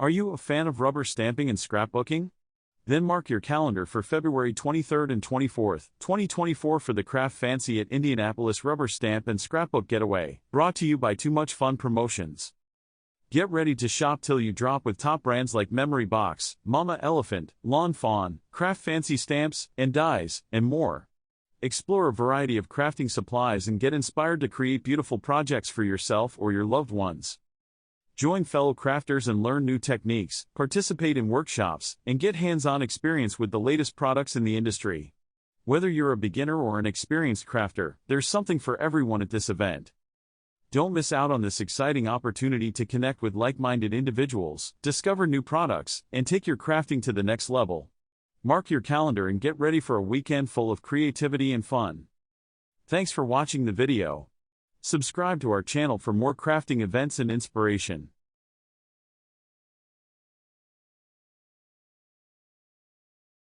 Are you a fan of rubber stamping and scrapbooking? Then mark your calendar for February 23rd and 24th, 2024 for the Craftfancy at Indianapolis Rubber Stamp and Scrapbook Getaway, brought to you by Too Much Fun Promotions. Get ready to shop till you drop with top brands like Memory Box, Mama Elephant, Lawn Fawn, Craftfancy Stamps, and Dies, and more. Explore a variety of crafting supplies and get inspired to create beautiful projects for yourself or your loved ones. Join fellow crafters and learn new techniques, participate in workshops, and get hands-on experience with the latest products in the industry. Whether you're a beginner or an experienced crafter, there's something for everyone at this event. Don't miss out on this exciting opportunity to connect with like-minded individuals, discover new products, and take your crafting to the next level. Mark your calendar and get ready for a weekend full of creativity and fun. Thanks for watching the video. Subscribe to our channel for more crafting events and inspiration.